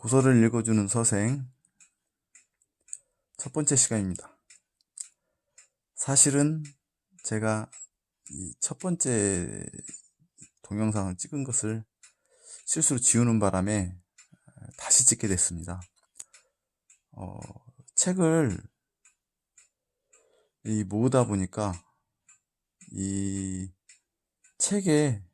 고서를 읽어주는 서생 첫 번째 시간입니다. 사실은 제가 이 첫 번째 동영상을 찍은 것을 실수로 지우는 바람에 다시 찍게 됐습니다. 책을 모으다 보니까 이 책에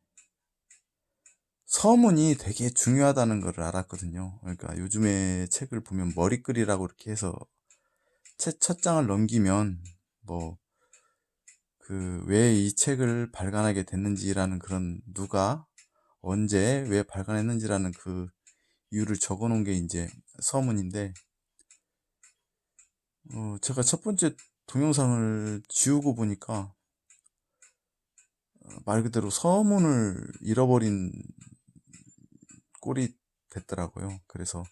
서문이 되게 중요하다는 걸 알았거든요. 그러니까 요즘에 책을 보면 머리글이라고 이렇게 해서 책 첫 장을 넘기면 왜 이 책을 발간하게 됐는지라는 그런 누가 언제 왜 발간했는지라는 그 이유를 적어 놓은 게 이제 서문인데, 제가 첫 번째 동영상을 지우고 보니까 말 그대로 서문을 잃어버린 꼴이 됐더라고요. 그래서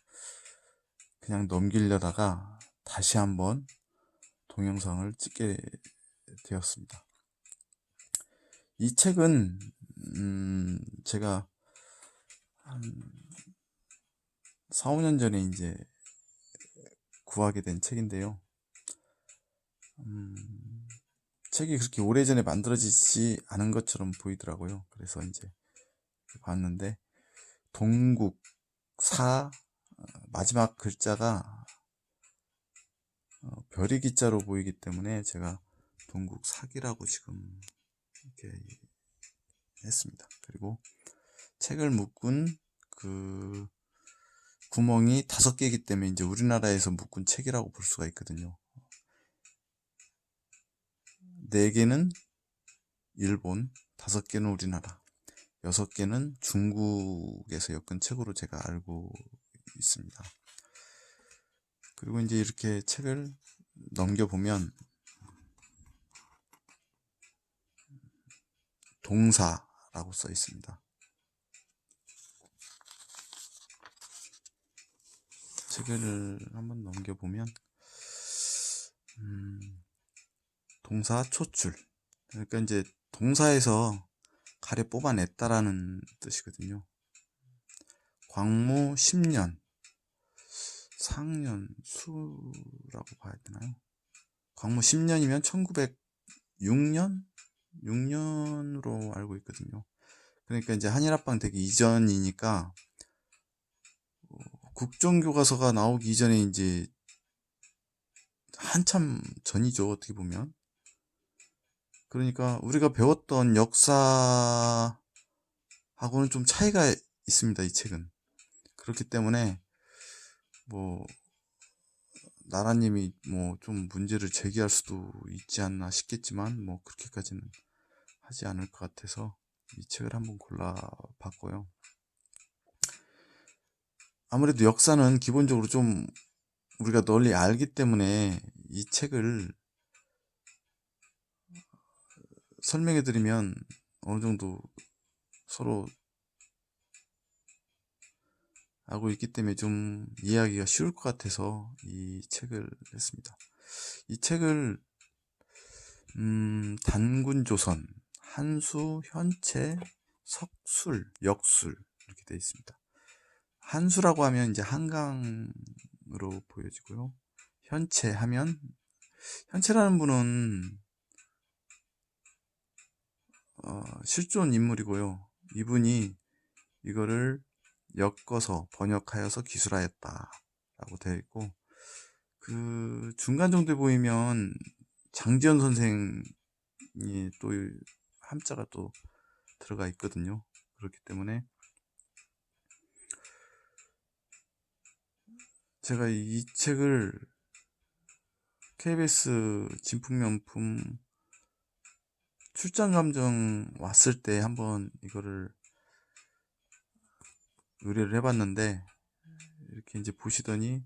그냥 넘기려다가 다시 한번 동영상을 찍게 되었습니다. 이 책은 제가 한 4, 5년 전에 이제 구하게 된 책인데요. 책이 그렇게 오래전에 만들어지지 않은 것처럼 보이더라고요. 그래서 이제 봤는데 동국사 마지막 글자가 별이 기자로 보이기 때문에 제가 동국사기라고 지금 이렇게 했습니다. 그리고 책을 묶은 그 구멍이 5개이기 때문에 이제 우리나라에서 묶은 책이라고 볼 수가 있거든요. 4개는 일본, 5개는 우리나라, 6개는 중국에서 엮은 책으로 제가 알고 있습니다. 그리고 이제 이렇게 책을 넘겨보면 동사라고 써 있습니다. 책을 한번 넘겨보면 동사 초출, 그러니까 이제 동사에서 가래 뽑아냈다라는 뜻이거든요. 광무 10년, 상년, 수라고 봐야 되나요? 광무 10년이면 1906년? 6년으로 알고 있거든요. 그러니까 이제 한일합방 되기 이전이니까 국정교과서가 나오기 이전에 이제 한참 전이죠, 어떻게 보면. 그러니까 우리가 배웠던 역사하고는 좀 차이가 있습니다, 이 책은. 그렇기 때문에 나라님이 좀 문제를 제기할 수도 있지 않나 싶겠지만 그렇게까지는 하지 않을 것 같아서 이 책을 한번 골라봤고요. 아무래도 역사는 기본적으로 좀 우리가 널리 알기 때문에 이 책을 설명해 드리면 어느 정도 서로 알고 있기 때문에 좀 이해하기가 쉬울 것 같아서 이 책을 했습니다. 이 책을 단군조선, 한수, 현채, 석술, 역술 이렇게 되어 있습니다. 한수라고 하면 이제 한강으로 보여지고요. 현채 하면, 현채라는 분은 실존 인물이고요. 이분이 이거를 엮어서 번역하여서 기술하였다 라고 되어 있고, 그 중간 정도에 보이면 장지연 선생이 또 함자가 또 들어가 있거든요. 그렇기 때문에 제가 이 책을 KBS 진품명품 출장감정 왔을 때 한번 이거를 의뢰를 해봤는데, 이렇게 이제 보시더니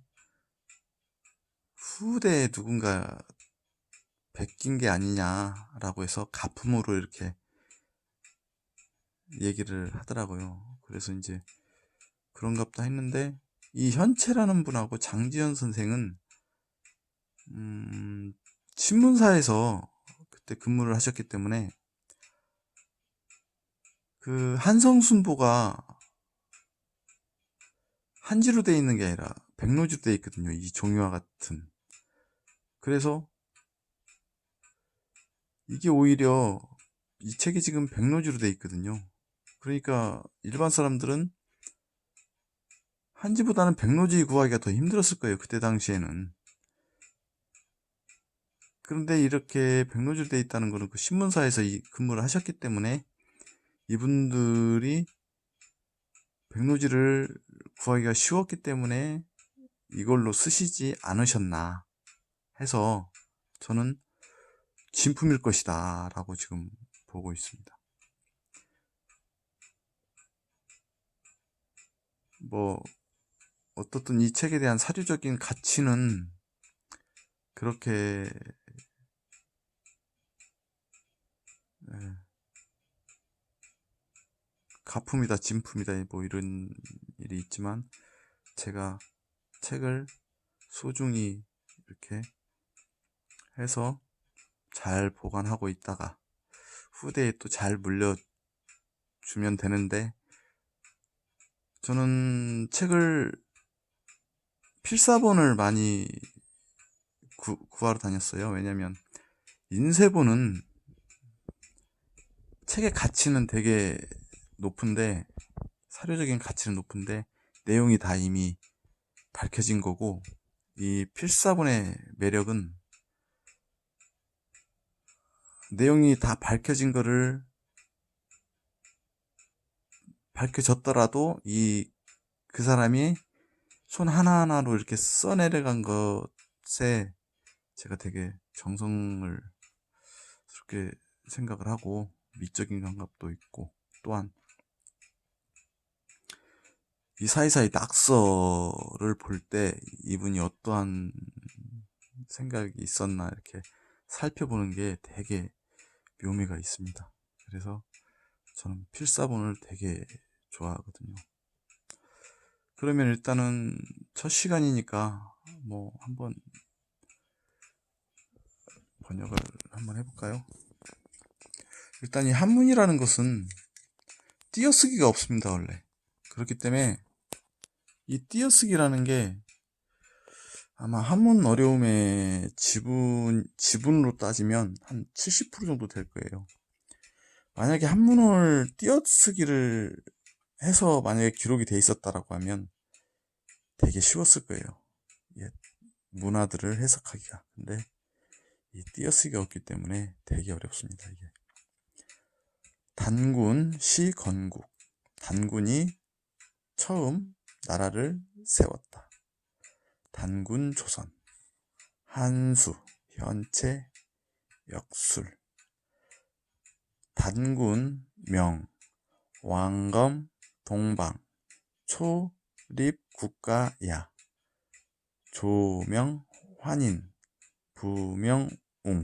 후대에 누군가 베낀 게 아니냐라고 해서 가품으로 이렇게 얘기를 하더라고요. 그래서 이제 그런갑다 했는데, 이 현채라는 분하고 장지연 선생은 신문사에서 그때 근무를 하셨기 때문에 그 한성순보가 한지로 되어 있는 게 아니라 백로지로 되어 있거든요. 이 종이와 같은. 그래서 이게 오히려 이 책이 지금 백로지로 되어 있거든요. 그러니까 일반 사람들은 한지보다는 백로지 구하기가 더 힘들었을 거예요. 그때 당시에는. 그런데 이렇게 백로지로 되어 있다는 거는 그 신문사에서 근무를 하셨기 때문에 이분들이 백로지를 구하기가 쉬웠기 때문에 이걸로 쓰시지 않으셨나 해서 저는 진품일 것이다 라고 지금 보고 있습니다. 뭐 어떻든 이 책에 대한 사료적인 가치는 그렇게 가품이다 진품이다 뭐 이런 일이 있지만 제가 책을 소중히 이렇게 해서 잘 보관하고 있다가 후대에 또 잘 물려주면 되는데, 저는 책을 필사본을 많이 구하러 다녔어요. 왜냐면 인쇄본은 책의 가치는 되게 높은데, 사료적인 가치는 높은데 내용이 다 이미 밝혀진 거고, 이 필사본의 매력은 내용이 다 밝혀진 거를 밝혀졌더라도 그 사람이 손 하나하나로 이렇게 써내려간 것에 제가 되게 정성을 그렇게 생각을 하고 미적인 감각도 있고, 또한 이 사이사이 낙서를 볼 때 이분이 어떠한 생각이 있었나 이렇게 살펴보는 게 되게 묘미가 있습니다. 그래서 저는 필사본을 되게 좋아하거든요. 그러면 일단은 첫 시간이니까 뭐 한번 번역을 한번 해볼까요? 일단 이 한문이라는 것은 띄어쓰기가 없습니다, 원래. 그렇기 때문에 이 띄어쓰기라는 게 아마 한문 어려움의 지분으로 따지면 한 70% 정도 될 거예요. 만약에 한문을 띄어쓰기를 해서 만약에 기록이 돼 있었다라고 하면 되게 쉬웠을 거예요. 옛 문화들을 해석하기가. 근데 이 띄어쓰기가 없기 때문에 되게 어렵습니다, 이게. 단군, 시건국. 단군이 처음 나라를 세웠다. 단군 조선. 한수, 현체, 역술. 단군 명, 왕검, 동방. 초립 국가야. 조명, 환인. 부명, 웅.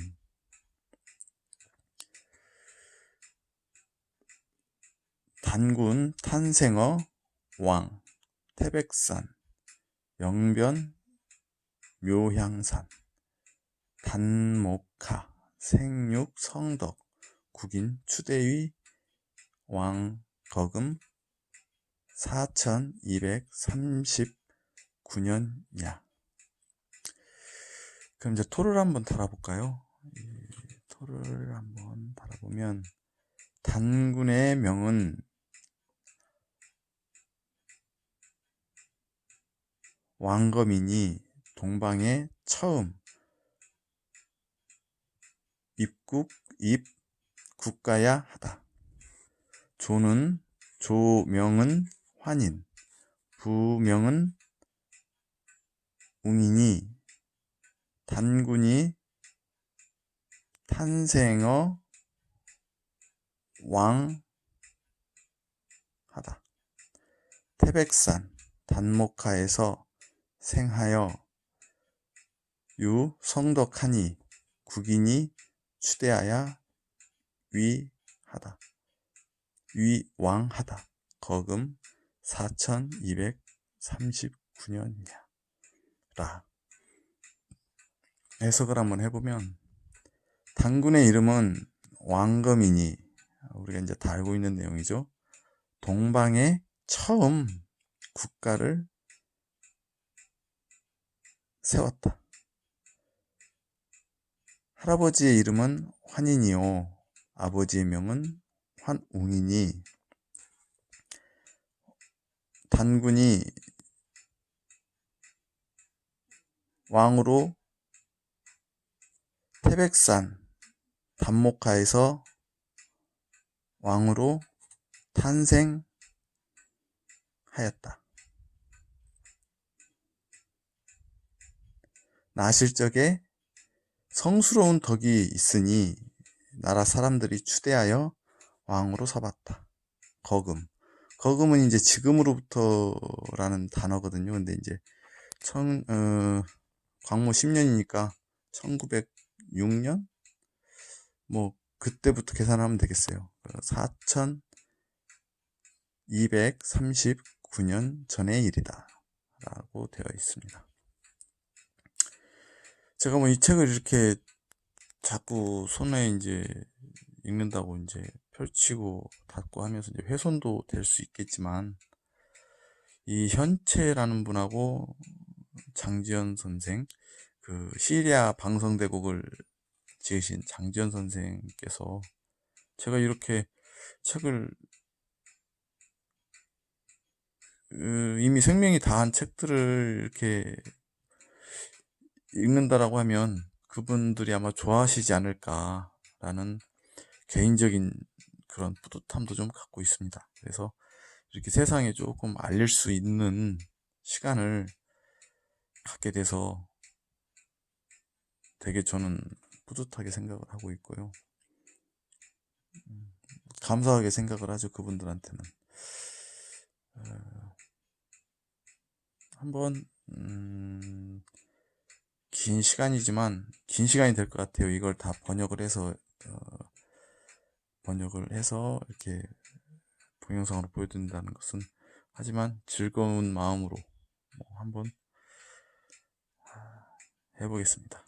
단군 탄생어 왕, 태백산, 영변, 묘향산. 단목하, 생육, 성덕, 국인, 추대위, 왕, 거금, 4239년야. 그럼 이제 토를 한번 달아볼까요? 토를 한번 달아보면, 단군의 명은 왕검이니 동방에 처음 입 국가야 하다. 조명은 환인, 부명은 웅이니 단군이 탄생어 왕 하다. 태백산 단목하에서 생하여 성덕하니 국인이 추대하여 위하다. 위왕하다. 거금 4239년이야. 라. 해석을 한번 해보면, 단군의 이름은 왕검이니, 우리가 이제 다 알고 있는 내용이죠. 동방에 처음 국가를 세웠다. 할아버지의 이름은 환인이요 아버지의 명은 환웅이니 단군이 왕으로 태백산 단목하에서 왕으로 탄생하였다. 나실 적에 성스러운 덕이 있으니 나라 사람들이 추대하여 왕으로 서봤다. 거금은 이제 지금으로부터라는 단어거든요. 근데 이제 광무 10년이니까 1906년 뭐 그때부터 계산하면 되겠어요. 4239년 전의 일이다 라고 되어 있습니다. 제가 뭐 이 책을 이렇게 자꾸 손에 이제 읽는다고 이제 펼치고 닫고 하면서 이제 훼손도 될 수 있겠지만 이 현채라는 분하고 장지연 선생, 그 시리아 방성대국을 지으신 장지연 선생께서 제가 이렇게 책을 이미 생명이 다한 책들을 이렇게 읽는다라고 하면 그분들이 아마 좋아하시지 않을까라는 개인적인 그런 뿌듯함도 좀 갖고 있습니다. 그래서 이렇게 세상에 조금 알릴 수 있는 시간을 갖게 돼서 되게 저는 뿌듯하게 생각을 하고 있고요. 감사하게 생각을 하죠. 그분들한테는. 한번 긴 시간이지만 긴 시간이 될 것 같아요. 이걸 다 번역을 해서 이렇게 동영상으로 보여드린다는 것은. 하지만 즐거운 마음으로 한번 해보겠습니다.